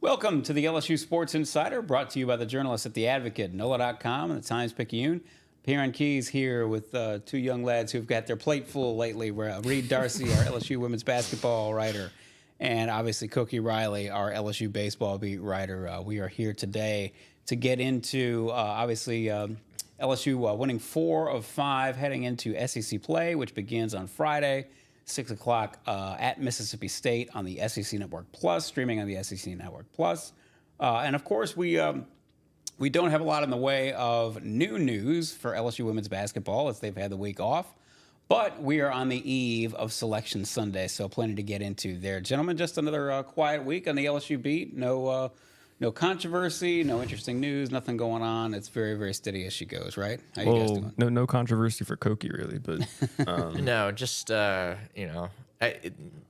Welcome to the LSU Sports Insider, brought to you by the journalists at The Advocate, NOLA.com, and the Times-Picayune. Perryn Keys here with two young lads who've got their plate full lately. Reed Darcey, our LSU women's basketball writer, and obviously Koki Riley, our LSU baseball beat writer. We are here today to get into, LSU winning 4 of 5 heading into SEC play, which begins on Friday, 6 o'clock at Mississippi State on the SEC Network Plus, streaming on the SEC Network Plus. And, of course, we don't have a lot in the way of new news for LSU women's basketball as they've had the week off. But we are on the eve of Selection Sunday, so plenty to get into there. Gentlemen, just another quiet week on the LSU beat. No controversy, no interesting news, nothing going on. It's very, very steady as she goes, right? How you guys doing? No controversy for Koki, really, but no, just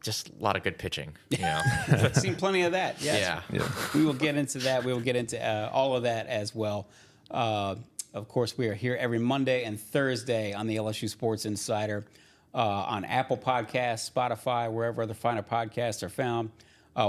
just a lot of good pitching. I've seen plenty of that. Yes. Yeah. We will get into that. We will get into all of that as well. Of course, we are here every Monday and Thursday on the LSU Sports Insider on Apple Podcasts, Spotify, wherever other finer podcasts are found.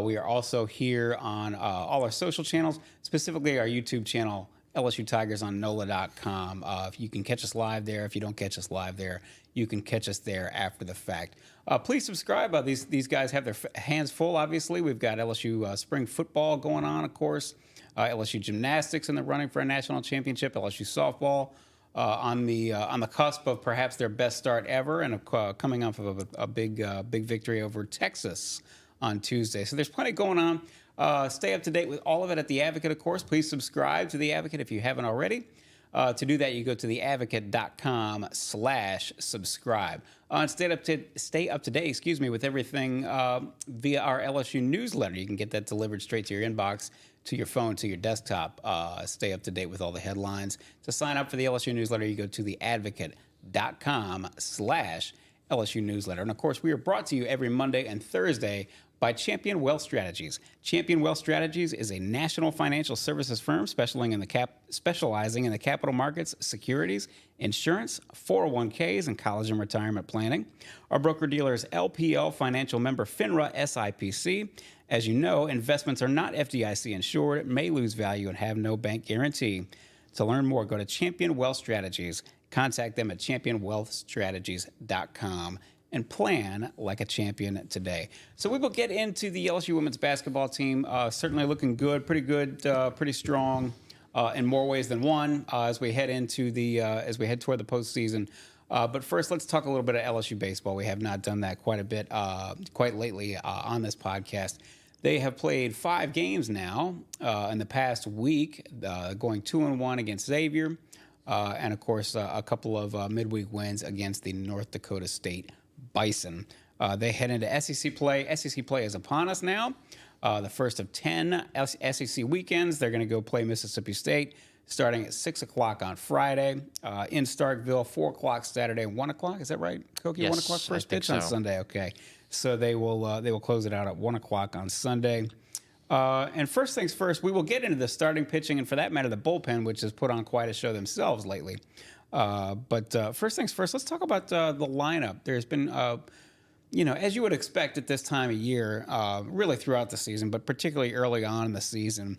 We are also here on all our social channels, specifically our YouTube channel, LSU Tigers on NOLA.com. If you can catch us live there, if you don't catch us live there, you can catch us there after the fact. Please subscribe. These guys have their hands full, obviously. We've got LSU spring football going on, of course. LSU gymnastics in the running for a national championship. LSU softball on the cusp of perhaps their best start ever, and coming off of a big victory over Texas on Tuesday. So there's plenty going on. Stay up to date with all of it at The Advocate, of course. Please subscribe to The Advocate if you haven't already. To do that, you go to theadvocate.com/subscribe. And stay up to date, with everything via our LSU newsletter. You can get that delivered straight to your inbox, to your phone, to your desktop. Stay up to date with all the headlines. To sign up for the LSU newsletter, you go to theadvocate.com/LSU newsletter. And of course, we are brought to you every Monday and Thursday by Champion Wealth Strategies. Champion Wealth Strategies is a national financial services firm specializing in the capital markets, securities, insurance, 401ks, and college and retirement planning. Our broker-dealer is LPL Financial Member FINRA SIPC. As you know, investments are not FDIC insured, may lose value, and have no bank guarantee. To learn more, go to Champion Wealth Strategies. Contact them at championwealthstrategies.com and plan like a champion today. So we will get into the LSU women's basketball team. Certainly looking good, pretty strong in more ways than one as we head toward the postseason. But first, let's talk a little bit of LSU baseball. We have not done that quite lately on this podcast. They have played 5 games now in the past week, going 2-1 against Xavier. And, of course, a couple of midweek wins against the North Dakota State Bison. They head into SEC play. SEC play is upon us now. The first of 10 SEC weekends. They're going to go play Mississippi State starting at 6 o'clock on Friday in Starkville, 4 o'clock Saturday, 1 o'clock. Is that right, Koki? Yes, 1 o'clock first pitch so. on Sunday. Okay. So they will close it out at 1 o'clock on Sunday. And first things first, we will get into the starting pitching and, for that matter, the bullpen, which has put on quite a show themselves lately. But first things first, let's talk about the lineup. There's been, as you would expect at this time of year, really throughout the season, but particularly early on in the season,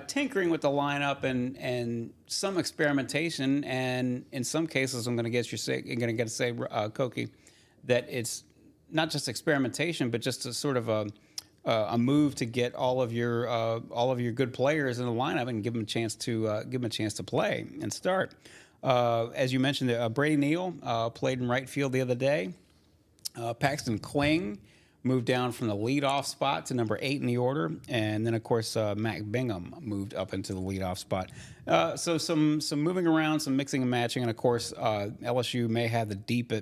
tinkering with the lineup and some experimentation. And in some cases, I'm going to get to say, Koki, that it's not just experimentation, but just a sort of a move to get all of your good players in the lineup and give them a chance to play and start. As you mentioned, Brady Neal played in right field the other day. Paxton Kling moved down from the leadoff spot to number 8 in the order, and then of course Mac Bingham moved up into the leadoff spot. So some moving around, some mixing and matching, and of course LSU may have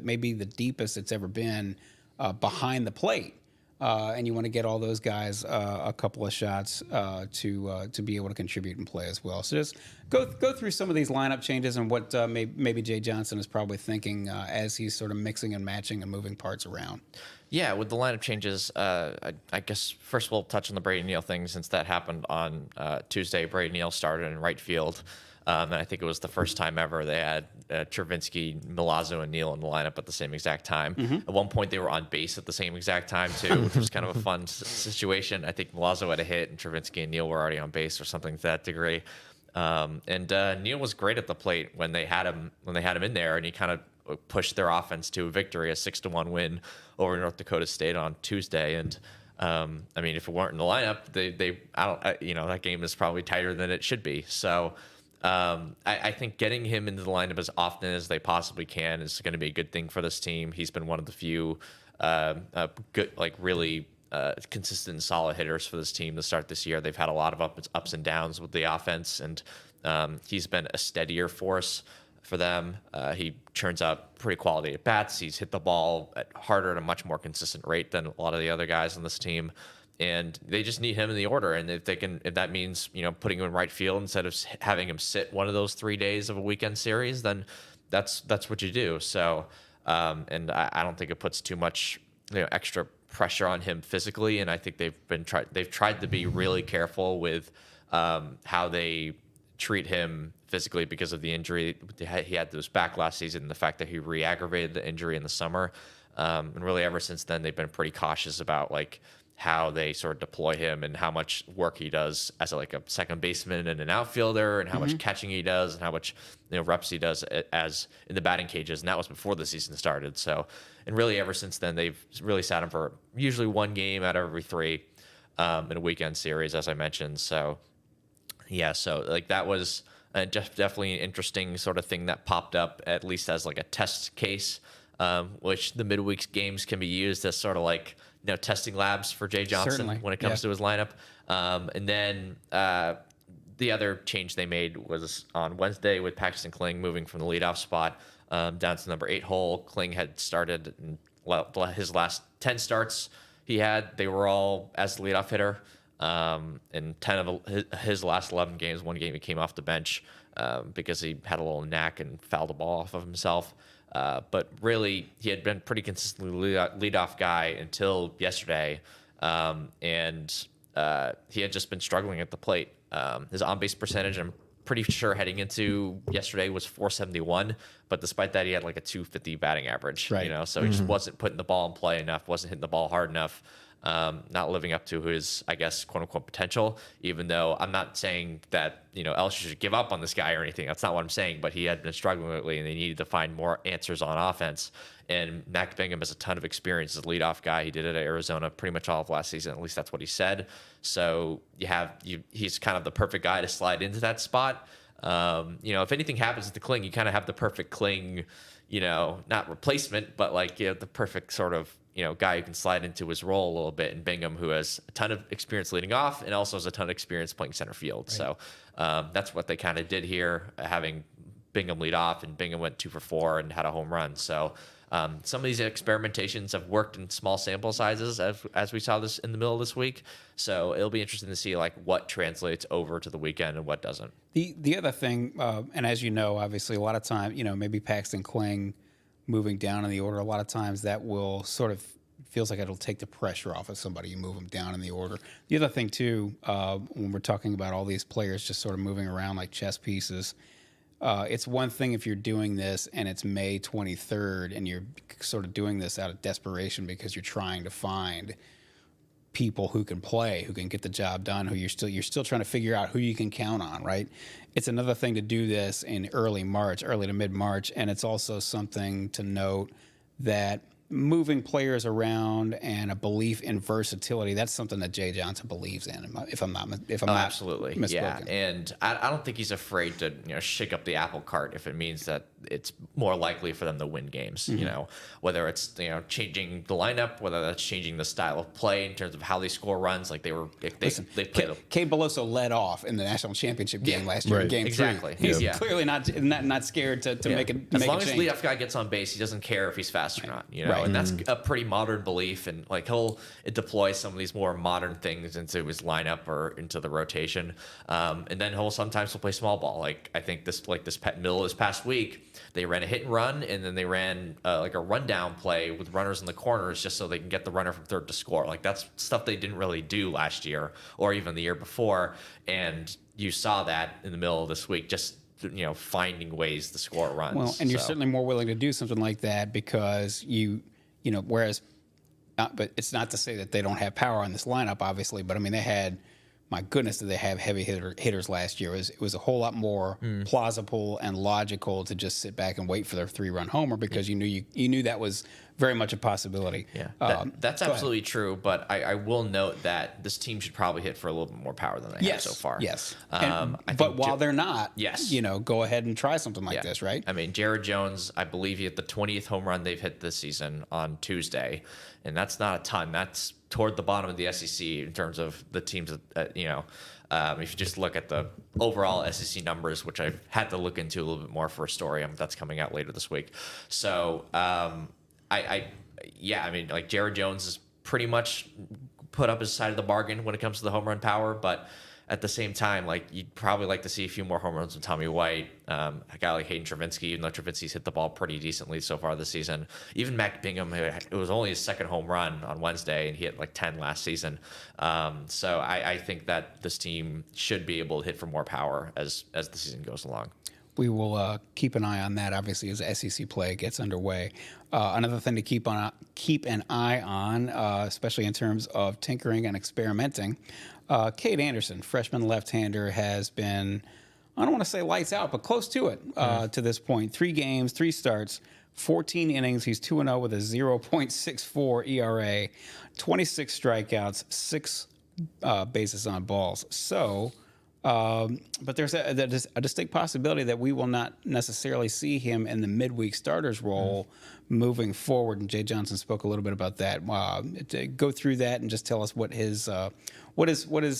maybe the deepest it's ever been behind the plate. And you want to get all those guys a couple of shots to be able to contribute and play as well. So just go through some of these lineup changes and what maybe Jay Johnson is probably thinking as he's sort of mixing and matching and moving parts around. Yeah, with the lineup changes, I guess first we'll touch on the Brady Neal thing since that happened on Tuesday. Brady Neal started in right field. And I think it was the first time ever they had Travinsky, Milazzo, and Neal in the lineup at the same exact time. At one point, they were on base at the same exact time too, which was kind of a fun situation. I think Milazzo had a hit, and Travinsky and Neal were already on base or something to that degree. And Neal was great at the plate when they had him in there, and he kind of pushed their offense to a victory, a 6-1 win over North Dakota State on Tuesday. And I mean, if it weren't in the lineup, that game is probably tighter than it should be. So I think getting him into the lineup as often as they possibly can is going to be a good thing for this team. He's been one of the few good, really consistent and solid hitters for this team to start this year. They've had a lot of ups and downs with the offense, and he's been a steadier force for them. He churns out pretty quality at bats. He's hit the ball harder at a much more consistent rate than a lot of the other guys on this team. And they just need him in the order. And if that means, putting him in right field instead of having him sit one of those 3 days of a weekend series, then that's what you do. So, and I don't think it puts too much, extra pressure on him physically. And I think they've tried to be really careful with how they treat him physically because of the injury he had to his back last season, and the fact that he re-aggravated the injury in the summer. And really ever since then, they've been pretty cautious about how they sort of deploy him and how much work he does as a second baseman and an outfielder, and how much catching he does, and how much reps he does as in the batting cages. And that was before the season started. So, and really ever since then, they've really sat him for usually one game out of every three in a weekend series, as I mentioned. So yeah, so that was definitely an interesting sort of thing that popped up, at least as a test case, which the midweek games can be used as sort of testing labs for Jay Johnson. Certainly. When it comes to his lineup. And then the other change they made was on Wednesday with Paxton Kling moving from the leadoff spot down to number 8 hole. Kling had started his last 10 starts they were all as the leadoff hitter. In 10 of his last 11 games, one game he came off the bench because he had a little knack and fouled the ball off of himself. But really, he had been pretty consistently leadoff guy until yesterday, and he had just been struggling at the plate. His on-base percentage, I'm pretty sure heading into yesterday, was .471, but despite that, he had a .250 batting average. Right. So he just wasn't putting the ball in play enough, wasn't hitting the ball hard enough. Not living up to his, I guess, quote unquote potential, even though I'm not saying that, LSU should give up on this guy or anything. That's not what I'm saying, but he had been struggling lately, and they needed to find more answers on offense. And Mac Bingham has a ton of experience as a leadoff guy. He did it at Arizona pretty much all of last season. At least that's what he said. So he's kind of the perfect guy to slide into that spot. If anything happens to Kling, you kind of have the perfect Kling, not replacement, but the perfect sort of, guy who can slide into his role a little bit, and Bingham, who has a ton of experience leading off and also has a ton of experience playing center field. Right. So that's what they kind of did here, having Bingham lead off, and Bingham went 2 for 4 and had a home run. So some of these experimentations have worked in small sample sizes, as we saw this in the middle of this week. So it'll be interesting to see what translates over to the weekend and what doesn't. The other thing, and as you know, obviously a lot of time, maybe Paxton Kling moving down in the order, a lot of times that will sort of feels like it'll take the pressure off of somebody. You move them down in the order. The other thing too, when we're talking about all these players just sort of moving around like chess pieces, it's one thing if you're doing this and it's May 23rd and you're sort of doing this out of desperation because you're trying to find people who can play, who can get the job done, who you're still trying to figure out who you can count on, right? It's another thing to do this in early to mid-March, and it's also something to note that moving players around and a belief in versatility, that's something that Jay Johnson believes in, if I'm not absolutely misspoken. Yeah, and I don't think he's afraid to shake up the apple cart if it means that it's more likely for them to win games. Whether it's changing the lineup, whether that's changing the style of play in terms of how they score runs. They played. Kade Beloso led off in the national championship game last year. Right. In game 3. Exactly. He's clearly not scared to make a as long as the leadoff guy gets on base, he doesn't care if he's fast or not. Right. And that's a pretty modern belief, and he'll deploy some of these more modern things into his lineup or into the rotation, and then he'll play small ball. I think this middle this past week, they ran a hit and run, and then they ran a rundown play with runners in the corners just so they can get the runner from third to score. That's stuff they didn't really do last year or even the year before, and you saw that in the middle of this week. Just finding ways to score runs. Well, and you're certainly more willing to do something like that because whereas, but it's not to say that they don't have power on this lineup, obviously. But I mean, they had, my goodness, did they have heavy hitters last year? It was a whole lot more plausible and logical to just sit back and wait for their 3-run homer because you knew that was very much a possibility. Yeah, that's absolutely true. But I will note that this team should probably hit for a little bit more power than they have so far. Yes. But while they're not, go ahead and try something like this, right? I mean, Jared Jones, I believe he hit the 20th home run they've hit this season on Tuesday, and that's not a ton. That's toward the bottom of the SEC in terms of the teams. If you just look at the overall SEC numbers, which I've had to look into a little bit more for a story that's coming out later this week. So I mean, like Jared Jones is pretty much put up his side of the bargain when it comes to the home run power, but at the same time, like you'd probably like to see a few more home runs from Tommy White, a guy like Hayden Travinski, even though Travinski's hit the ball pretty decently so far this season. Even Mac Bingham, it was only his second home run on Wednesday, and he hit like 10 last season. So I think that this team should be able to hit for more power as the season goes along. We will keep an eye on that, obviously, as the SEC play gets underway. Another thing to keep an eye on, especially in terms of tinkering and experimenting, Kade Anderson, freshman left-hander, has been, I don't want to say lights out, but close to it to this point. 3 games, 3 starts, 14 innings. He's 2-0 with a 0.64 ERA, 26 strikeouts, 6 bases on balls. So... but there's a distinct possibility that we will not necessarily see him in the midweek starters role moving forward. And Jay Johnson spoke a little bit about that. To go through that and just tell us what his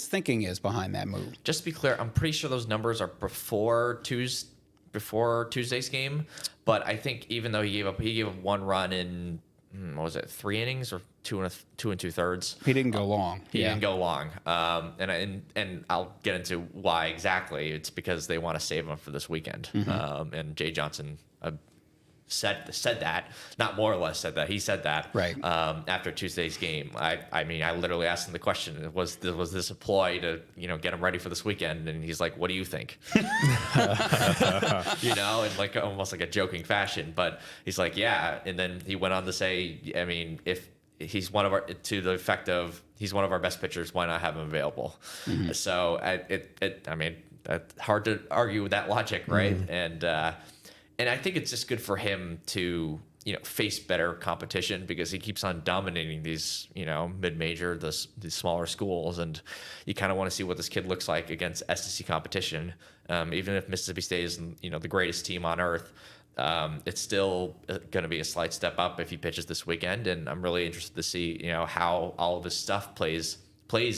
thinking is behind that move. Just to be clear, I'm pretty sure those numbers are before Tuesday's game. But I think even though he gave up 1 run in 3 innings or 2 2/3. He didn't go long. He didn't go long. And I'll get into why exactly. It's because they want to save him for this weekend. And Jay Johnson said that, not more or less said that. He said that right after Tuesday's game. I mean, I literally asked him the question: Was this a ploy to get him ready for this weekend? And he's like, "What do you think?" in like almost like a joking fashion. But he's like, "Yeah." And then he went on to say, "I mean, if he's one of our he's one of our best pitchers, why not have him available?" So I mean, that's hard to argue with that logic, right? And I think it's just good for him to, face better competition because he keeps on dominating these, mid-major, these smaller schools. And you kind of want to see what this kid looks like against SEC competition. Even if Mississippi State is, the greatest team on earth, it's still going to be a slight step up if he pitches this weekend. And I'm really interested to see, how all of this stuff plays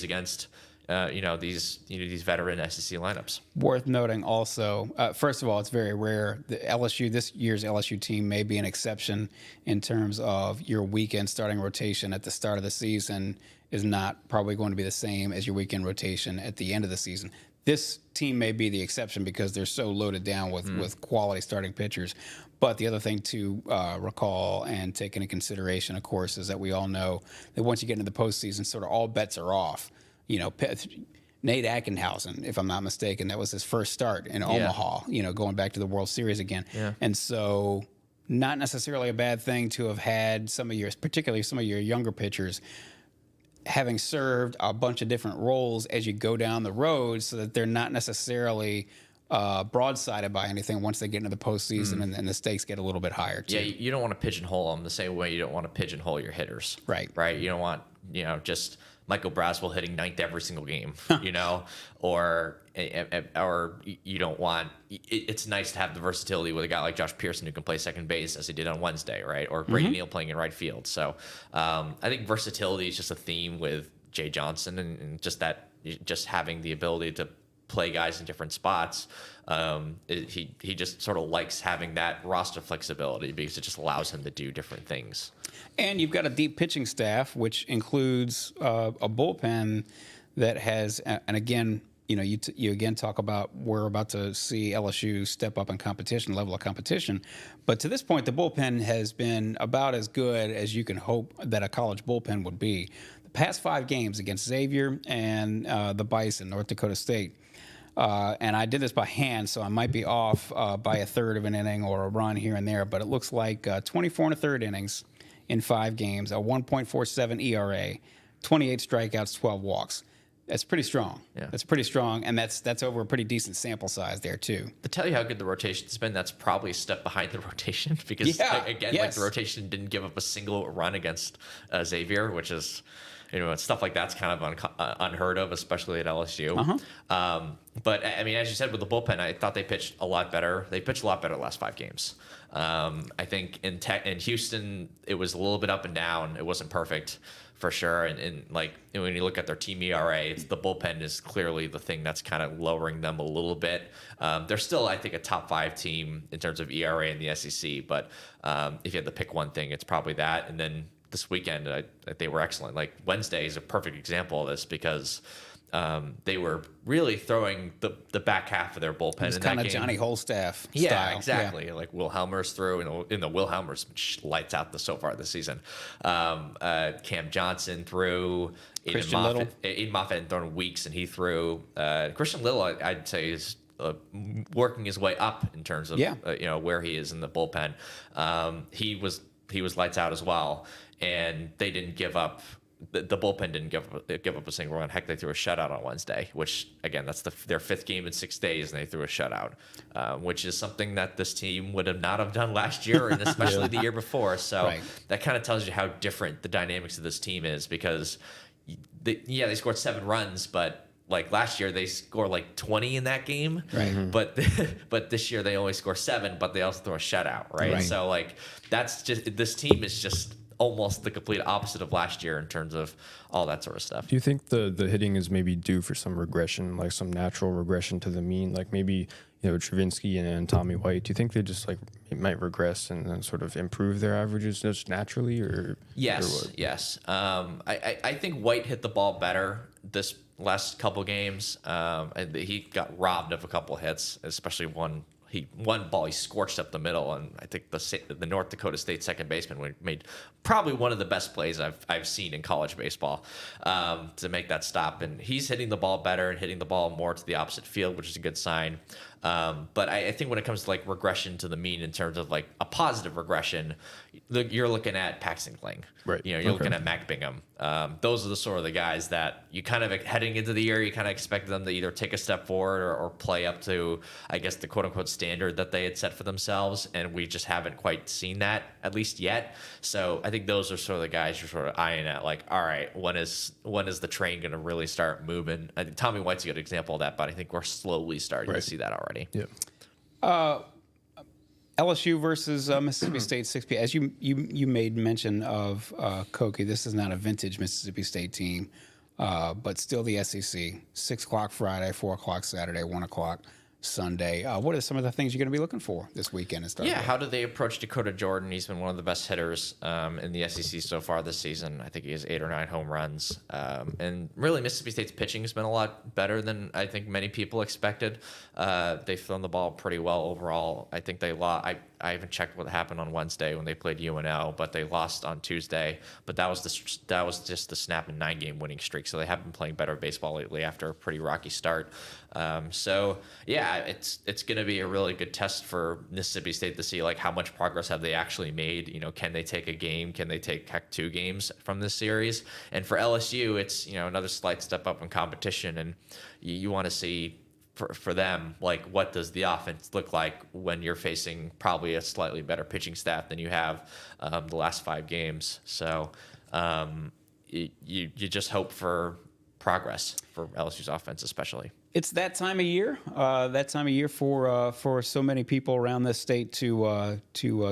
against these veteran SEC lineups. Worth noting also, first of all, it's very rare. This year's LSU team may be an exception in terms of your weekend starting rotation at the start of the season is not probably going to be the same as your weekend rotation at the end of the season. This team may be the exception because they're so loaded down with quality starting pitchers. But the other thing to recall and take into consideration, of course, is that we all know that once you get into the postseason, sort of all bets are off. Nate Ackenhausen, if I'm not mistaken, that was his first start in Omaha, going back to the World Series again. Yeah. And so not necessarily a bad thing to have had particularly some of your younger pitchers having served a bunch of different roles as you go down the road so that they're not necessarily broadsided by anything once they get into the postseason and the stakes get a little bit higher too. Yeah, you don't want to pigeonhole them the same way you don't want to pigeonhole your hitters. Right. You don't want, just Michael Braswell hitting 9th every single game, or you don't want. It's nice to have the versatility with a guy like Josh Pearson who can play second base as he did on Wednesday, right? Or Brady Neal playing in right field. So I think versatility is just a theme with Jay Johnson and just having the ability to play guys in different spots. He just sort of likes having that roster flexibility because it just allows him to do different things. And you've got a deep pitching staff, which includes a bullpen that has, and again, you again talk about we're about to see LSU step up in level of competition. But to this point, the bullpen has been about as good as you can hope that a college bullpen would be. The past 5 games against Xavier and the Bison, North Dakota State, and I did this by hand, so I might be off by a third of an inning or a run here and there, but it looks like 24 and a third innings in 5 games, a 1.47 ERA, 28 strikeouts, 12 walks. That's pretty strong. Yeah. That's pretty strong, and that's over a pretty decent sample size there too. To tell you how good the rotation's been, that's probably a step behind the rotation because like the rotation didn't give up a single run against Xavier, which is, stuff like that's kind of unheard of, especially at LSU. But I mean, as you said with the bullpen, I thought they pitched a lot better. They pitched a lot better the last 5 games. I think in Houston, it was a little bit up and down. It wasn't perfect for sure. And like when you look at their team ERA, the bullpen is clearly the thing that's kind of lowering them a little bit. They're still, I think, a top 5 team in terms of ERA in the SEC. But if you had to pick one thing, it's probably that. And then this weekend, they were excellent. Like Wednesday is a perfect example of this because they were really throwing the back half of their bullpen. It's kind of Johnny Holstaff style. Yeah, exactly. Yeah. Like Wilhelmer's threw, and the Wilhelmer's lights out so far this season. Cam Johnson threw. Aiden Moffett hadn't thrown in weeks, and he threw. Christian Little, I'd say, is working his way up in terms of where he is in the bullpen. He was lights out as well, and they didn't give up. The bullpen didn't give up a single run. Heck, they threw a shutout on Wednesday, which, again, that's their 5th game in 6 days, and they threw a shutout, which is something that this team would not have done last year, and especially the year before. So that kind of tells you how different the dynamics of this team is because, they scored 7 runs, but like last year they scored like 20 in that game, right? But this year they only score 7, but they also throw a shutout, right? So like that's just this team is just almost the complete opposite of last year in terms of all that sort of stuff. Do you think the hitting is maybe due for some regression, like some natural regression to the mean, like maybe Travinsky and Tommy White? Do you think they just like might regress and then sort of improve their averages just naturally, or yes? I think White hit the ball better this last couple games. He got robbed of a couple hits, especially one ball he scorched up the middle, and I think the North Dakota State second baseman made probably one of the best plays I've seen in college baseball to make that stop. And he's hitting the ball better and hitting the ball more to the opposite field, which is a good sign. But I think when it comes to like regression to the mean in terms of like a positive regression, you're looking at Paxton Kling. Right. You're looking at Mac Bingham. Those are the sort of the guys that you kind of heading into the year, you kind of expect them to either take a step forward or play up to, I guess, the quote unquote standard that they had set for themselves. And we just haven't quite seen that, at least yet. So I think those are sort of the guys you're sort of eyeing at, like, all right, when is the train going to really start moving? I think Tommy White's a good example of that, but I think we're slowly starting to see that already. Yeah. LSU versus Mississippi State 6 p.m. As you made mention of Koki, this is not a vintage Mississippi State team, but still the SEC. 6 o'clock Friday, 4 o'clock Saturday, 1 o'clock Sunday. What are some of the things you're going to be looking for this weekend? How do they approach Dakota Jordan? He's been one of the best hitters in the SEC so far this season. I think he has 8 or 9 home runs. And really, Mississippi State's pitching has been a lot better than I think many people expected. They've thrown the ball pretty well overall. I think they lost. I haven't checked what happened on Wednesday when they played UNL, but they lost on Tuesday. But that was just the snap and 9-game winning streak. So they have been playing better baseball lately after a pretty rocky start. It's going to be a really good test for Mississippi State to see like how much progress have they actually made. Can they take a game? Can they take 2 games from this series? And for LSU, it's another slight step up in competition, and you want to see. For them, like, what does the offense look like when you're facing probably a slightly better pitching staff than you have the last 5 games? So you just hope for progress for LSU's offense, especially. It's that time of year. For so many people around this state to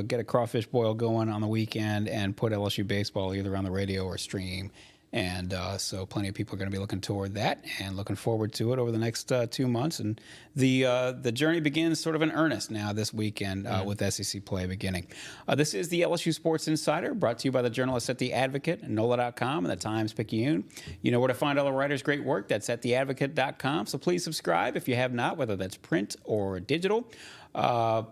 get a crawfish boil going on the weekend and put LSU baseball either on the radio or stream. And so plenty of people are going to be looking toward that and looking forward to it over the next 2 months. And the journey begins sort of in earnest now this weekend with SEC play beginning. This is the LSU Sports Insider, brought to you by the journalists at The Advocate, NOLA.com, and the Times-Picayune. You know where to find all the writers' great work. That's at theadvocate.com. So please subscribe if you have not, whether that's print or digital.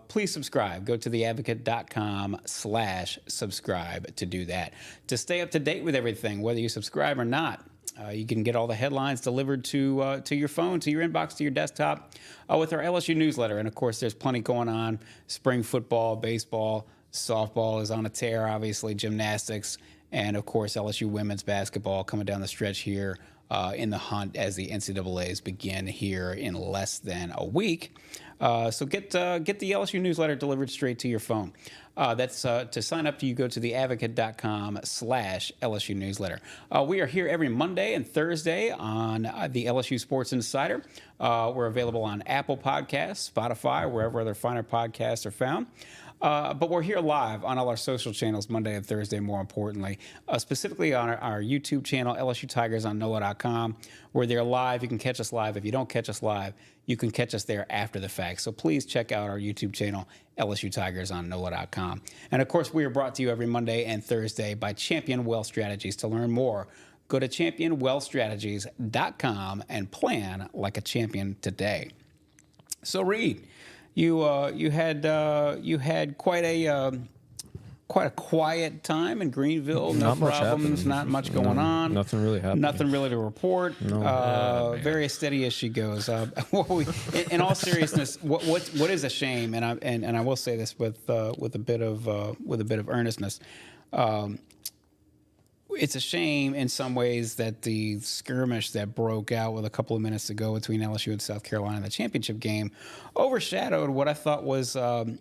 Please subscribe. Go to theadvocate.com/subscribe to do that. To stay up to date with everything, whether you subscribe or not, You can get all the headlines delivered to your phone, to your inbox, to your desktop with our LSU newsletter. And, of course, there's plenty going on. Spring football, baseball, softball is on a tear, obviously, gymnastics, and, of course, LSU women's basketball coming down the stretch here in the hunt as the NCAAs begin here in less than a week. So get the LSU newsletter delivered straight to your phone. That's to sign up. You go to theadvocate.com/LSU newsletter. We are here every Monday and Thursday on the LSU Sports Insider. We're available on Apple Podcasts, Spotify, wherever other finer podcasts are found. But we're here live on all our social channels Monday and Thursday, more importantly, specifically on our YouTube channel, LSU Tigers on NOLA.com. We're there live. You can catch us live. If you don't catch us live, you can catch us there after the fact. So please check out our YouTube channel, LSU Tigers on NOLA.com. And, of course, we are brought to you every Monday and Thursday by Champion Wealth Strategies. To learn more, go to championwealthstrategies.com and plan like a champion today. So, Reed, you had quite a quiet time in Greenville. No Not much problems, happened. not much going on. Nothing really happened. Nothing really to report. Very steady as she goes. In all seriousness, what is a shame, and I will say this with a bit of earnestness. It's a shame in some ways that the skirmish that broke out with a couple of minutes to go between LSU and South Carolina in the championship game overshadowed what I thought was an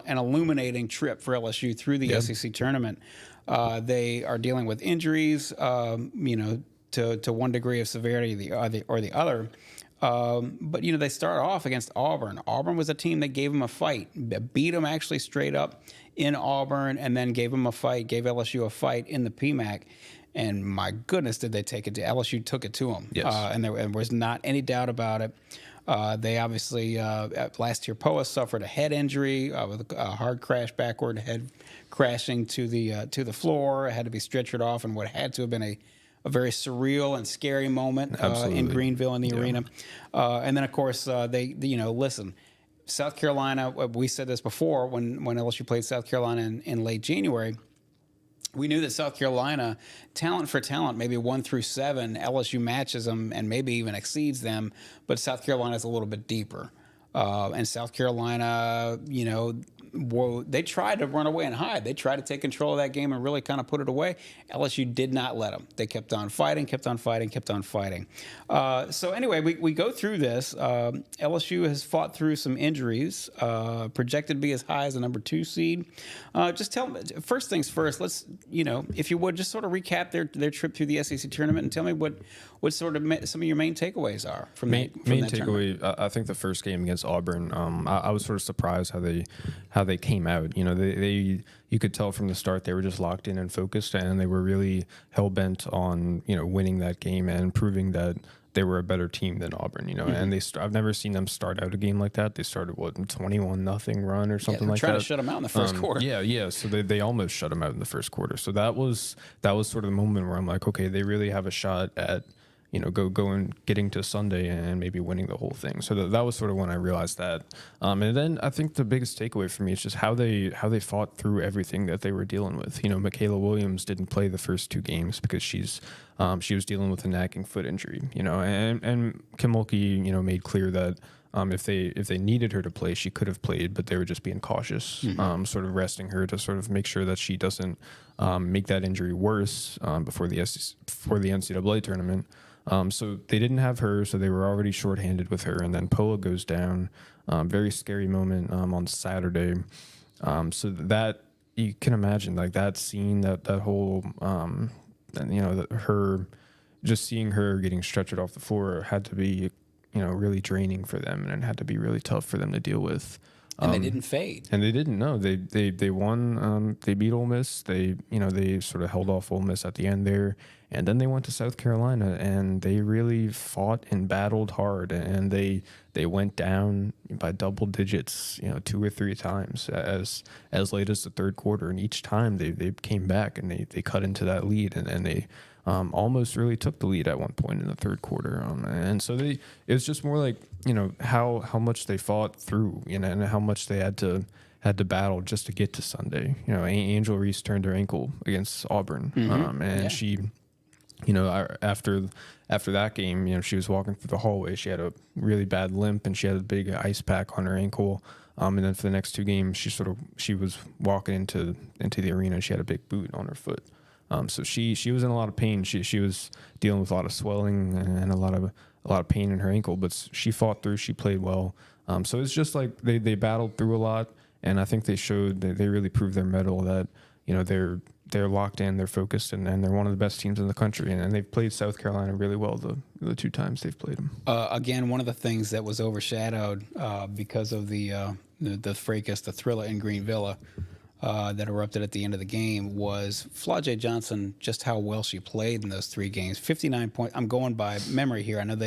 illuminating trip for LSU through the SEC tournament. They are dealing with injuries, to one degree of severity or the other. But they start off against Auburn. Auburn was a team that gave them a fight, beat them actually straight up in Auburn, and then gave LSU a fight in the PMAC. And my goodness, did they take it to LSU? Took it to them. Yes. And there was not any doubt about it. They obviously last year Poa suffered a head injury with a hard crash backward, head crashing to the floor. Had to be stretchered off in what had to have been a very surreal and scary moment in Greenville in the arena. And then, of course, listen, South Carolina, we said this before when LSU played South Carolina in late January. We knew that South Carolina, talent for talent, maybe 1 through 7, LSU matches them and maybe even exceeds them, but South Carolina is a little bit deeper. And South Carolina, they tried to run away and hide. They tried to take control of that game and really kind of put it away. LSU did not let them. They kept on fighting. So anyway, we go through this. LSU has fought through some injuries, projected to be as high as a number 2 seed. Just tell me, first things first, let's, if you would, just sort of recap their trip through the SEC tournament and tell me what sort of some of your main takeaways are from that takeaway. tournament. I think the first game against Auburn, I was sort of surprised how they came out. You could tell from the start they were just locked in and focused, and they were really hell bent on winning that game and proving that they were a better team than Auburn. And I've never seen them start out a game like that. They started 21-0 run or something like that. Trying to shut them out in the first quarter. Yeah. So they almost shut them out in the first quarter. So that was sort of the moment where I'm like, okay, they really have a shot at going getting to Sunday and maybe winning the whole thing. So that was sort of when I realized that. And then I think the biggest takeaway for me is just how they fought through everything that they were dealing with. Mikaylah Williams didn't play the first 2 games because she was dealing with a nagging foot injury. And Kimulki made clear that if they needed her to play, she could have played, but they were just being cautious, sort of resting her to sort of make sure that she doesn't make that injury worse before the NCAA tournament. So they didn't have her, so they were already shorthanded with her. And then Poa goes down. Very scary moment on Saturday. So that you can imagine, like that scene, that whole, her just seeing her getting stretchered off the floor had to be, really draining for them, and it had to be really tough for them to deal with. And they didn't fade. And they didn't. No, they won. They beat Ole Miss. They sort of held off Ole Miss at the end there, and then they went to South Carolina and they really fought and battled hard, and they went down by double digits, 2 or 3 times as late as the third quarter, and each time they came back and they cut into that lead, and they almost really took the lead at one point in the third quarter. And so it was just more like, how much they fought through, and how much they had to battle just to get to Sunday. Angel Reese turned her ankle against Auburn, and After that game, she was walking through the hallway. She had a really bad limp and she had a big ice pack on her ankle. And then for the next 2 games, she was walking into the arena and she had a big boot on her foot. So she was in a lot of pain. She was dealing with a lot of swelling and a lot of pain in her ankle, but she fought through. She played well. So it's just like they battled through a lot, and I think they showed that they really proved their mettle that they're locked in, they're focused, and they're one of the best teams in the country. And they've played South Carolina really well the 2 times they've played them. Again, one of the things that was overshadowed because of the fracas, the thriller in Green Villa that erupted at the end of the game was Flau'jae Johnson, just how well she played in those 3 games. 59 points. I'm going by memory here. I know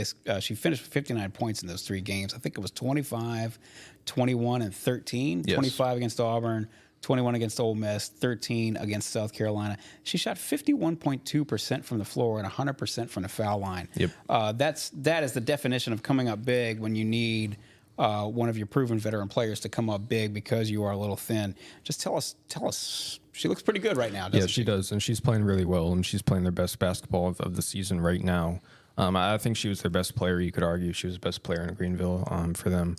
she finished with 59 points in those 3 games. I think it was 25, 21, and 13. Yes. 25 against Auburn, 21 against Ole Miss, 13 against South Carolina. She shot 51.2% from the floor and 100% from the foul line. Yep. That is the definition of coming up big when you need one of your proven veteran players to come up big because you are a little thin. Just tell us. She looks pretty good right now, doesn't she? Yeah, she does, and she's playing really well, and she's playing their best basketball of the season right now. I think she was their best player. You could argue she was the best player in Greenville for them.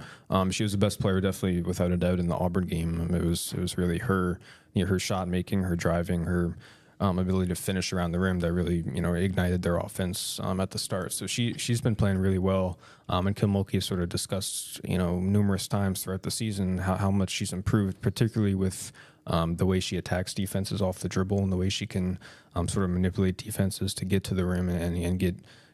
She was the best player, definitely, without a doubt, in the Auburn game. It was really her, her shot making, her driving, her ability to finish around the rim that really, ignited their offense at the start. So she's been playing really well. And Kim Mulkey has sort of discussed, numerous times throughout the season how much she's improved, particularly with the way she attacks defenses off the dribble and the way she can sort of manipulate defenses to get to the rim and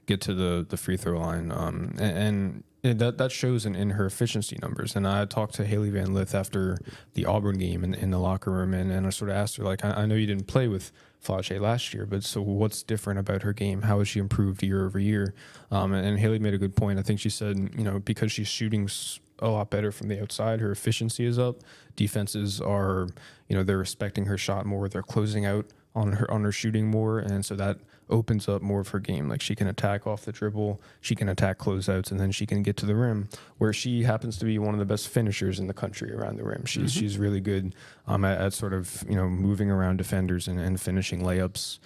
get to the free throw line. And that shows in her efficiency numbers. And I talked to Haley Van Lith after the Auburn game in the locker room, and I sort of asked her, like, I know you didn't play with Flau'jae last year, but so what's different about her game? How has she improved year over year? And Haley made a good point. I think she said, because she's shooting a lot better from the outside, her efficiency is up. Defenses are, they're respecting her shot more. They're closing out on her shooting more, and so that opens up more of her game. Like, she can attack off the dribble, she can attack closeouts, and then she can get to the rim, where she happens to be one of the best finishers in the country around the rim. She's really good at sort of moving around defenders and finishing layups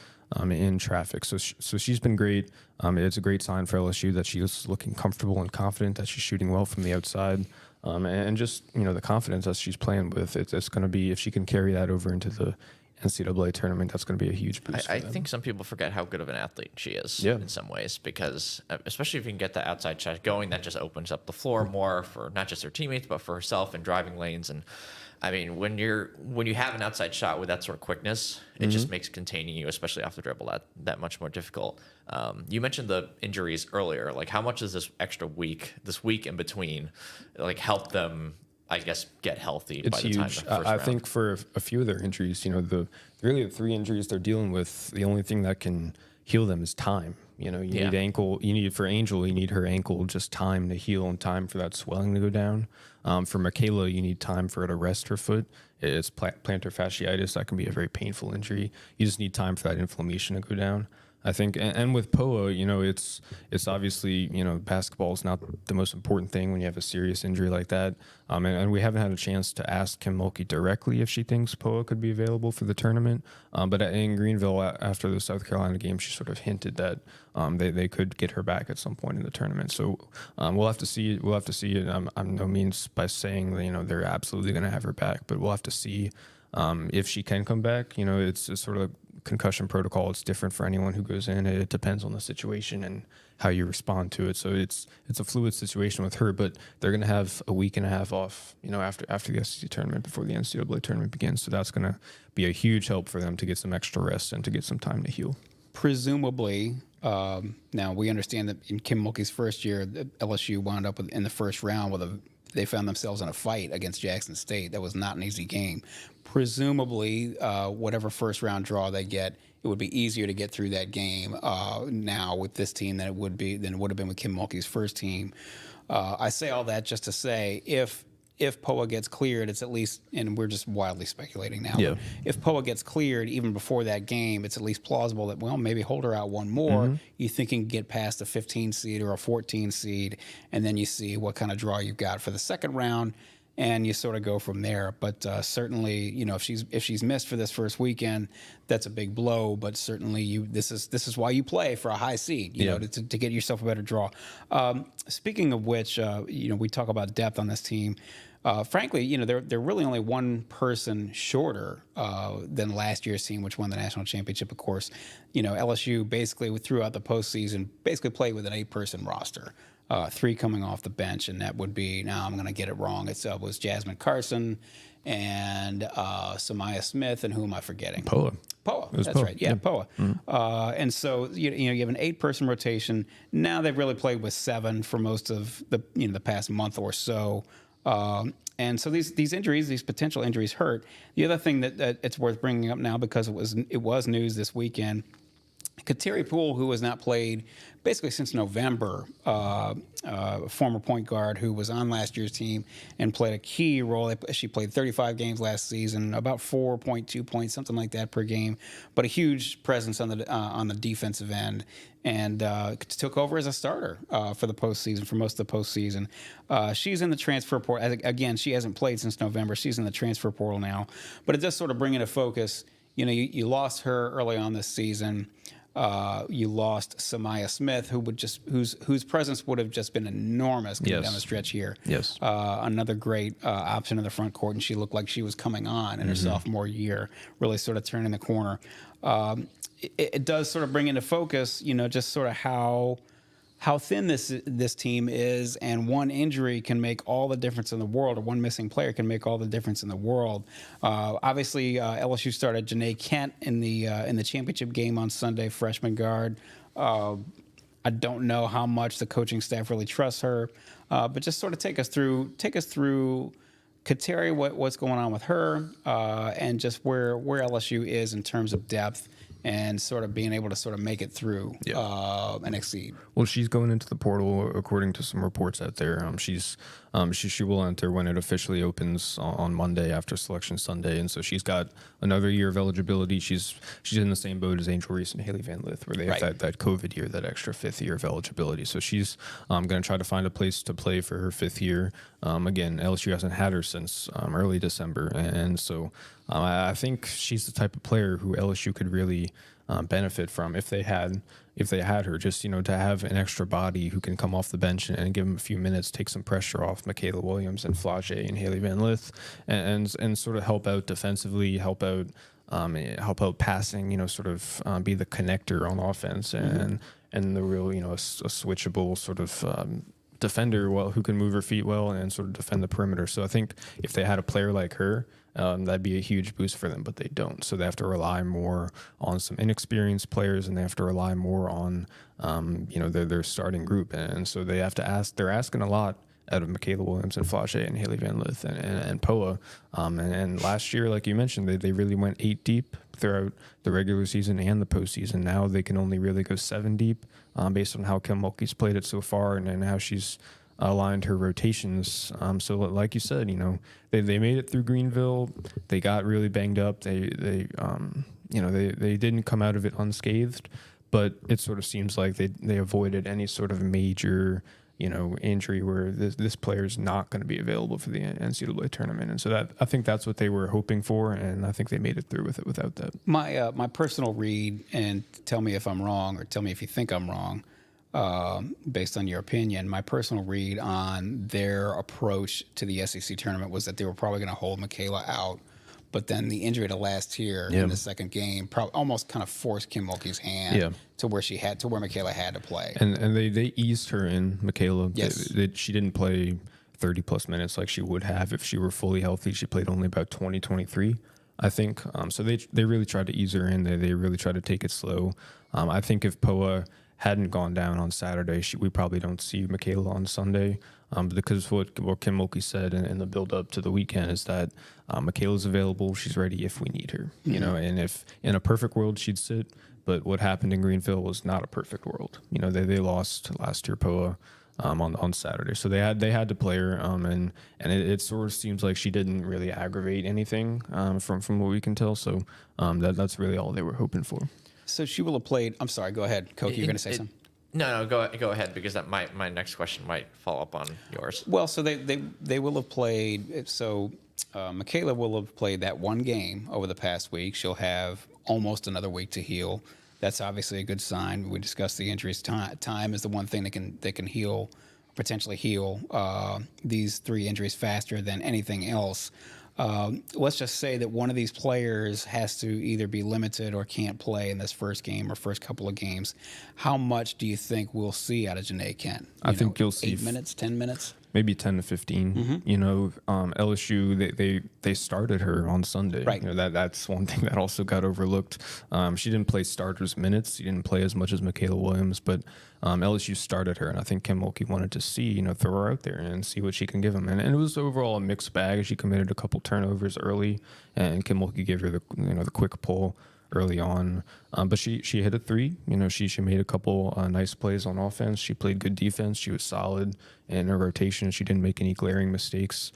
in traffic. So she's been great. It's a great sign for LSU that she's looking comfortable and confident, that she's shooting well from the outside. And just the confidence that she's playing with, it's going to be, if she can carry that over into the NCAA tournament, that's going to be a huge boost. I think some people forget how good of an athlete she is in some ways, because especially if you can get the outside shot going, that just opens up the floor more for not just her teammates, but for herself in driving lanes. And I mean, when you have an outside shot with that sort of quickness, it just makes containing you, especially off the dribble, that much more difficult. You mentioned the injuries earlier. Like, how much does this week in between, like, help them, I guess, get healthy? It's by the huge. time the first I round? think for a few of their injuries, the 3 injuries they're dealing with, the only thing that can heal them is time. You need ankle. For Angel, you need her ankle just time to heal and time for that swelling to go down. For Mikaylah, you need time for her to rest her foot. It's plantar fasciitis. That can be a very painful injury. You just need time for that inflammation to go down, I think. And with Poa, it's obviously, basketball is not the most important thing when you have a serious injury like that. And we haven't had a chance to ask Kim Mulkey directly if she thinks Poa could be available for the tournament. But in Greenville, after the South Carolina game, she sort of hinted that they could get her back at some point in the tournament. So we'll have to see. We'll have to see it. I'm no means by saying that, they're absolutely going to have her back, but we'll have to see if she can come back. It's sort of concussion protocol. It's different for anyone who goes in. It depends on the situation and how you respond to it. So it's a fluid situation with her, but they're going to have a week and a half off, after the SEC tournament before the NCAA tournament begins. So that's going to be a huge help for them to get some extra rest and to get some time to heal. Presumably, now we understand that in Kim Mulkey's first year, LSU wound up in the first round they found themselves in a fight against Jackson State. That was not an easy game. Presumably, whatever first round draw they get, it would be easier to get through that game now with this team than it would have been with Kim Mulkey's first team. I say all that just to say, if Poa gets cleared, it's at least, and we're just wildly speculating now. Yeah. If Poa gets cleared even before that game, it's at least plausible that, well, maybe hold her out one more. You think you can get past a 15 seed or a 14 seed, and then you see what kind of draw you've got for the second round. and you sort of go from there. But certainly, if she's missed for this first weekend, that's a big blow. But certainly, this is why you play for a high seed, to get yourself a better draw. Speaking of which, we talk about depth on this team. Frankly, they're really only one person shorter than last year's team, which won the national championship. Of course, LSU basically throughout the postseason basically played with an 8-person roster. 3 coming off the bench, and that would be, now I'm going to get it wrong. It was Jasmine Carson and Samaya Smith, and who am I forgetting? Poa. That's Poa. right. Yeah, Poa. And so you have an 8-person rotation. Now they've really played with 7 for most of the past month or so. And so these injuries, these potential injuries, hurt. The other thing that it's worth bringing up now, because it was news this weekend, Kateri Poole, who has not played basically since November, former point guard who was on last year's team and played a key role. She played 35 games last season, about 4.2 points, something like that per game, but a huge presence on the defensive end, and took over as a starter for the postseason, for most of the postseason. She's in the transfer portal. Again, she hasn't played since November. She's in the transfer portal now, but it does sort of bring into focus. You lost her early on this season. You lost Samaya Smith, whose presence would have just been enormous coming down the stretch here. Yes. Another great option in the front court, and she looked like she was coming on in her sophomore year, really sort of turning the corner. It does sort of bring into focus, just sort of how thin this team is, and one injury can make all the difference in the world, or one missing player can make all the difference in the world. Obviously, LSU started Janae Kent in the championship game on Sunday, freshman guard. I don't know how much the coaching staff really trusts her, but just sort of take us through Kateri, what's going on with her, and just where LSU is in terms of depth, and sort of being able to sort of make it through and exceed. Well, she's going into the portal according to some reports out there. She will enter when it officially opens on Monday after Selection Sunday, and so she's got another year of eligibility. She's in the same boat as Angel Reese and Haley Van Lith, where they have that COVID year, that extra 5th year of eligibility. So she's going to try to find a place to play for her 5th year. Again, LSU hasn't had her since early December, and so I think she's the type of player who LSU could really benefit from if they had her, just to have an extra body who can come off the bench and give them a few minutes, take some pressure off Mikaylah Williams and Flau'jae and Haley Van Lith, and sort of help out defensively, help out passing, sort of be the connector on offense, and the real a switchable sort of defender who can move her feet well and sort of defend the perimeter. So I think if they had a player like her, that'd be a huge boost for them, but they don't. So they have to rely more on some inexperienced players, and they have to rely more on, their starting group. And so they have to they're asking a lot out of Mikaylah Williams and Flau'jae and Haley Van Lith and Poa. And last year, like you mentioned, they really went 8 deep throughout the regular season and the postseason. Now they can only really go 7 deep based on how Kim Mulkey's played it so far and how she's aligned her rotations. So like you said, they made it through Greenville. They got really banged up. They didn't come out of it unscathed, but it sort of seems like they avoided any sort of major injury where this player is not going to be available for the NCAA tournament. And so I think that's what they were hoping for, and I think they made it through with it without that. My personal read, and tell me if I'm wrong, or tell me if you think I'm wrong, based on your opinion, my personal read on their approach to the SEC tournament was that they were probably going to hold Mikaylah out, but then the injury to last year in the second game almost kind of forced Kim Mulkey's hand to where Mikaylah had to play. And they eased her in, Mikaylah. Yes. She didn't play 30 plus minutes like she would have if she were fully healthy. She played only about 23, I think. So they really tried to ease her in. They really tried to take it slow. I think if Poa hadn't gone down on Saturday, we probably don't see Mikaylah on Sunday, because what Kim Mulkey said in the build-up to the weekend is that Michaela's available, she's ready if we need her, and if in a perfect world she'd sit, but what happened in Greenville was not a perfect world. They lost last year, Poa, on Saturday, so they had to play her, and it sort of seems like she didn't really aggravate anything from what we can tell, so that's really all they were hoping for. So she will have played. I'm sorry. Go ahead, Koki. You're going to say something. No, go ahead, because that my next question might follow up on yours. Well, so they will have played. So Mikaylah will have played that one game over the past week. She'll have almost another week to heal. That's obviously a good sign. We discussed the injuries. Time is the one thing that can heal, potentially heal these 3 injuries faster than anything else. Let's just say that one of these players has to either be limited or can't play in this first game or first couple of games. How much do you think we'll see out of Janae Kent? I think you'll see 8 minutes, 10 minutes? Maybe 10 to 15. Mm-hmm. You know, LSU, they started her on Sunday. Right. You know, that's one thing that also got overlooked. She didn't play starters minutes. She didn't play as much as Mikaylah Williams, but LSU started her, and I think Kim Mulkey wanted to see, throw her out there and see what she can give them. And it was overall a mixed bag. She committed a couple turnovers early, and Kim Mulkey gave her the quick pull early on, but she hit a 3. She made a couple nice plays on offense. She played good defense. She was solid in her rotation. She didn't make any glaring mistakes.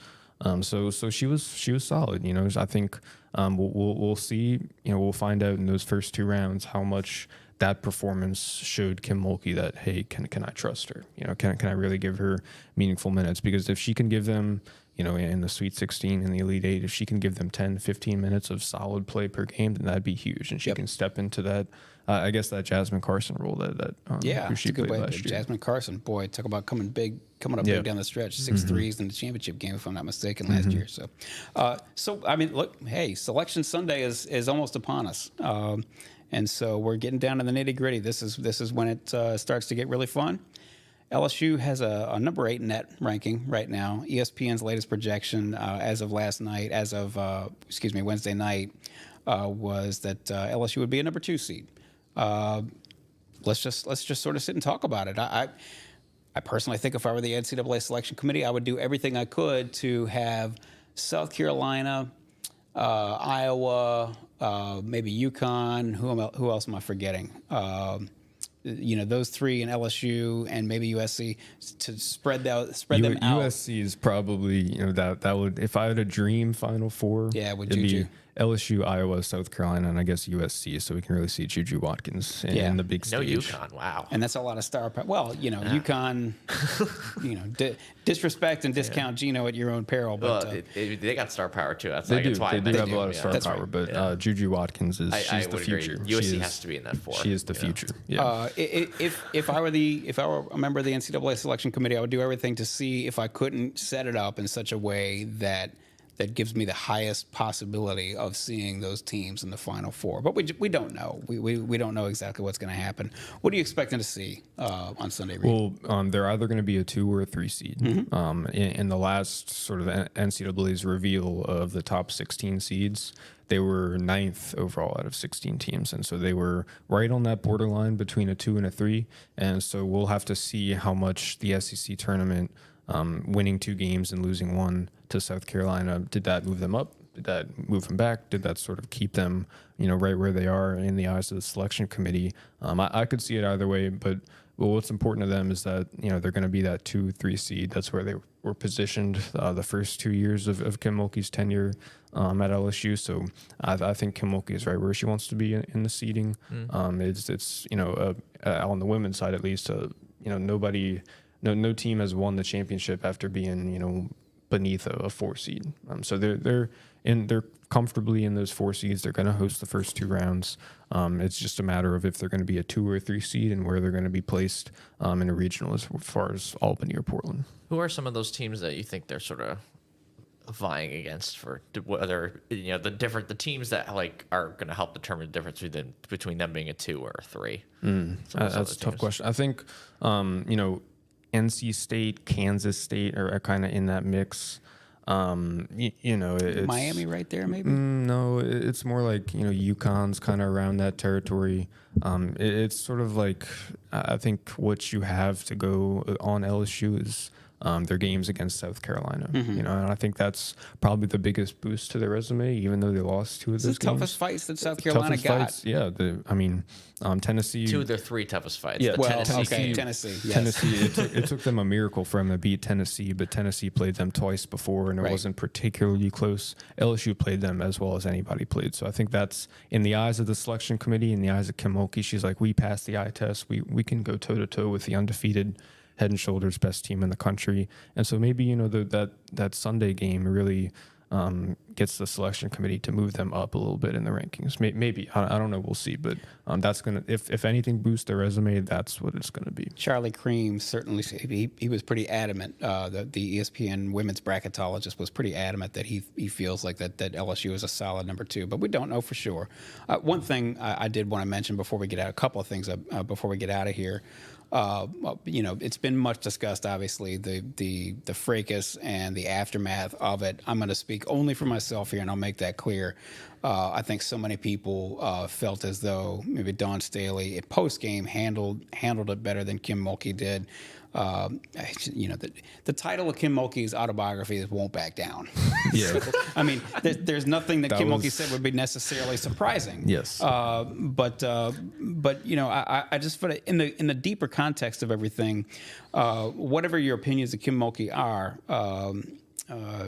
So she was solid. I think we'll see. We'll find out in those first 2 rounds how much that performance showed Kim Mulkey that, hey, can I trust her? Can I really give her meaningful minutes? Because if she can give them, in the Sweet 16 and the Elite 8, if she can give them 10, 15 minutes of solid play per game, then that'd be huge. And she can step into that, I guess, that Jasmine Carson role who she it's a good played way. last year. Jasmine Carson, boy, talk about coming up big down the stretch. 6 threes in the championship game, if I'm not mistaken, last year. So I mean, look, hey, Selection Sunday is almost upon us. And so we're getting down to the nitty gritty. This is when it starts to get really fun. LSU has a number 8 net ranking right now. ESPN's latest projection as of Wednesday night was that LSU would be a number 2 seed. Let's just sort of sit and talk about it. I personally think if I were the NCAA selection committee, I would do everything I could to have South Carolina, Iowa, maybe UConn. Who else am I forgetting? Those 3 in LSU and maybe USC to spread them out. USC is probably that would, if I had a dream Final Four. Yeah, with it'd Juju. be LSU, Iowa, South Carolina, and I guess USC. So we can really see Juju Watkins in the big stage. No UConn, wow. And that's a lot of star power. Well, UConn, disrespect and discount Gino at your own peril. But they got star power too. That's they It's why do have a lot of star That's power, right. but Juju Watkins she's the would future. agree. USC has to be in that 4. She is the future. Yeah. If I were a member of the NCAA selection committee, I would do everything to see if I couldn't set it up in such a way that gives me the highest possibility of seeing those teams in the Final Four. But we don't know. We don't know exactly what's going to happen. What are you expecting to see on Sunday, Reed? Well, they're either going to be a 2 or a 3 seed. In the last sort of NCAA's reveal of the top 16 seeds, they were 9th overall out of 16 teams. And so they were right on that borderline between a 2 and a 3. And so we'll have to see how much the SEC tournament, winning 2 games and losing 1 to South Carolina, did that move them up? Did that move them back? Did that sort of keep them, right where they are in the eyes of the selection committee? I could see it either way, but what's important to them is that, they're going to be that 2-3 seed. That's where they were positioned the first 2 years of Kim Mulkey's tenure at LSU. So I think Kim Mulkey is right where she wants to be in the seeding. It's on the women's side at least, no team has won the championship after being, beneath a 4 seed. So they're comfortably in those 4 seeds. They're going to host the first 2 rounds. It's just a matter of if they're going to be a 2 or 3 seed and where they're going to be placed in a regional as far as Albany or Portland. Who are some of those teams that you think they're sort of vying against for whether the teams that are going to help determine the difference between them being a 2 or a 3? That's a tough question. I think NC State, Kansas State are kind of in that mix. It's Miami right there, maybe? No, it's more like, UConn's kind of around that territory. It's sort of like, I think what you have to go on LSU is their games against South Carolina. You know, and I think that's probably the biggest boost to their resume, even though they lost 2 of those It's the games. toughest fights that South Carolina got. Fights, yeah. Tennessee. 2 of their 3 toughest fights. Yeah, The Well, Tennessee okay, game. Tennessee. Yes. Tennessee, it took them a miracle for them to beat Tennessee, but Tennessee played them twice before, and it Right. wasn't particularly close. LSU played them as well as anybody played. So I think that's, in the eyes of the selection committee, in the eyes of Kim Mulkey, she's like, we passed the eye test. We can go toe-to-toe with the undefeated, head and shoulders best team in the country. And so maybe, you know, that Sunday game really gets the selection committee to move them up a little bit in the rankings. Maybe. I don't know. We'll see. But that's going to, if anything boosts their resume, that's what it's going to be. Charlie Cream certainly, he was pretty adamant. The ESPN women's bracketologist was pretty adamant that he feels like that LSU is a solid number 2, but we don't know for sure. One thing I did want to mention before we get out, a couple of things before we get out of here. You know, it's been much discussed, obviously, the fracas and the aftermath of it. I'm going to speak only for myself here, and I'll make that clear. I think so many people felt as though maybe Dawn Staley, post-game, handled it better than Kim Mulkey did. You know, the title of Kim Mulkey's autobiography is "Won't Back Down." Yeah. So, I mean, there's nothing that Kim Mulkey was- said would be necessarily surprising. Yes. But you know, I just feel in the deeper context of everything, whatever your opinions of Kim Mulkey are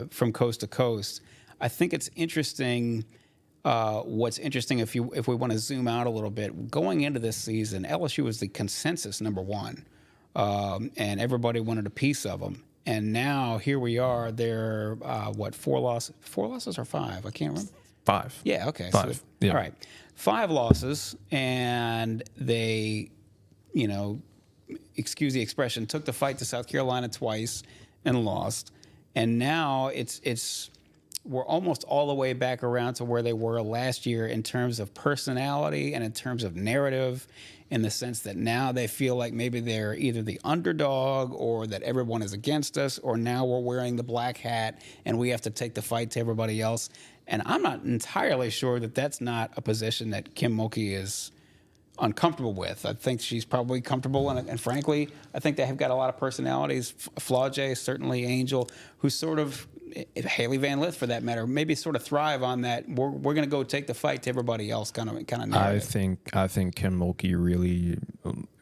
from coast to coast, I think it's interesting. What's interesting, if we want to zoom out a little bit, going into this season, LSU was the consensus number 1. And everybody wanted a piece of them. And now here we are. They're 4 losses? 4 losses or 5? I can't remember. 5. Yeah. Okay. 5. So, Yeah. All right. 5 losses, and they, you know, excuse the expression, took the fight to South Carolina twice and lost. And now we're almost all the way back around to where they were last year in terms of personality and in terms of narrative, in the sense that now they feel like maybe they're either the underdog or that everyone is against us, or now we're wearing the black hat and we have to take the fight to everybody else. And I'm not entirely sure that that's not a position that Kim Mulkey is uncomfortable with. I think she's probably comfortable, and frankly, I think they have got a lot of personalities. Flau'jae, certainly Angel, who sort of, Haley Van Lith for that matter, maybe sort of thrive on that. We're going to go take the fight to everybody else kind of narrative. I think Kim Mulkey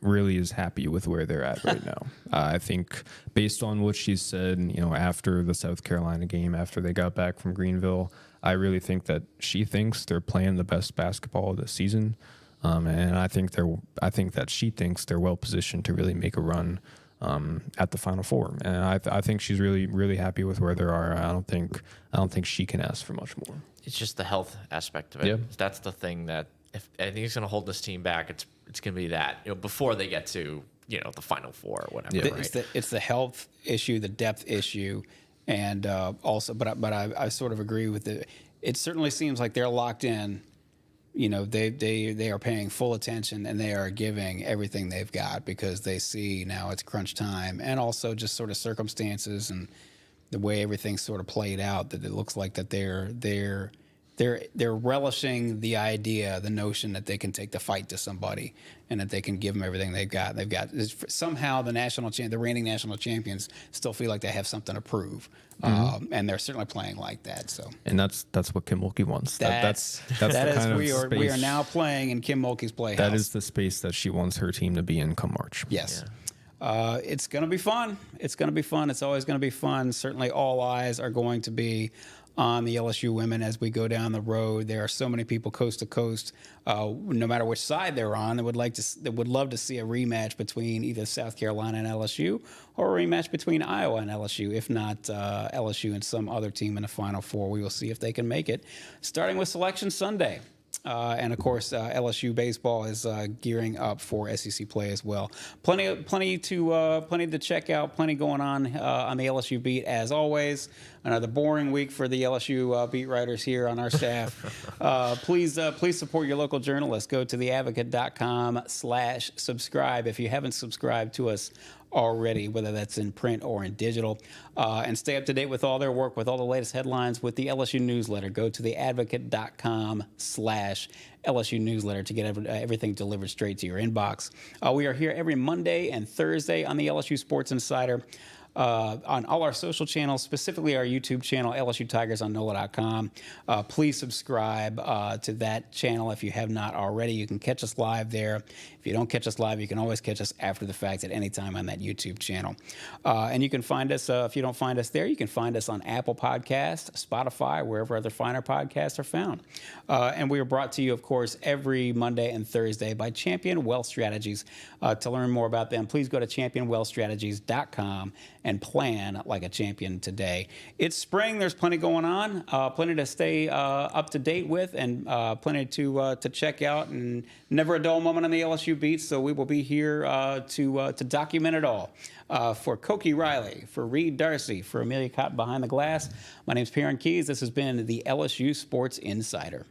really is happy with where they're at right now. I think based on what she said, you know, after the South Carolina game, after they got back from Greenville, I really think that she thinks they're playing the best basketball of the season. And I think that she thinks they're well positioned to really make a run at the Final Four. And I think she's really, really happy with where they are. I don't think she can ask for much more. It's just the health aspect of it. Yeah. That's the thing that if anything's going to hold this team back, it's going to be that, you know, before they get to, you know, the Final Four or whatever. Yeah. Right? It's the health issue, the depth issue, and also, but I sort of agree with it. It certainly seems like they're locked in. You know, they are paying full attention, and they are giving everything they've got because they see now it's crunch time, and also just sort of circumstances and the way everything's sort of played out, that it looks like that they're relishing the idea, the notion that they can take the fight to somebody and that they can give them everything they've got. Somehow the reigning national champions still feel like they have something to prove, and they're certainly playing like that. So, and that's what Kim Mulkey wants. That's we are now playing in Kim Mulkey's playhouse. That is the space that she wants her team to be in come March. Yes. Yeah. It's going to be fun. It's going to be fun. It's always going to be fun. Certainly all eyes are going to be on the LSU women as we go down the road. There are so many people coast to coast, no matter which side they're on, that would love to see a rematch between either South Carolina and LSU, or a rematch between Iowa and LSU. If not LSU and some other team in the Final Four, we will see if they can make it. Starting with Selection Sunday. And of course, LSU baseball is gearing up for SEC play as well. Plenty to check out. Plenty going on the LSU beat as always. Another boring week for the LSU beat writers here on our staff. Please support your local journalists. Go to theadvocate.com/subscribe if you haven't subscribed to us already, whether that's in print or in digital, and stay up to date with all their work, with all the latest headlines with the LSU newsletter. Go to theadvocate.com/LSU newsletter to get everything delivered straight to your inbox. We are here every Monday and Thursday on the LSU Sports Insider. on all our social channels, specifically our YouTube channel, LSU Tigers on NOLA.com. Please subscribe to that channel if you have not already. You can catch us live there. If you don't catch us live, you can always catch us after the fact at any time on that YouTube channel. And you can find us, if you don't find us there, you can find us on Apple Podcasts, Spotify, wherever other finer podcasts are found. And we are brought to you, of course, every Monday and Thursday by Champion Wealth Strategies. To learn more about them, please go to championwealthstrategies.com and plan like a champion today. It's spring. There's plenty going on, plenty to stay up to date with, and plenty to check out, and never a dull moment on the LSU beats. So we will be here to document it all. For Koki Riley, for Reed Darcey, for Amelia Cotton behind the glass, my name's Perryn Keys. This has been the LSU Sports Insider.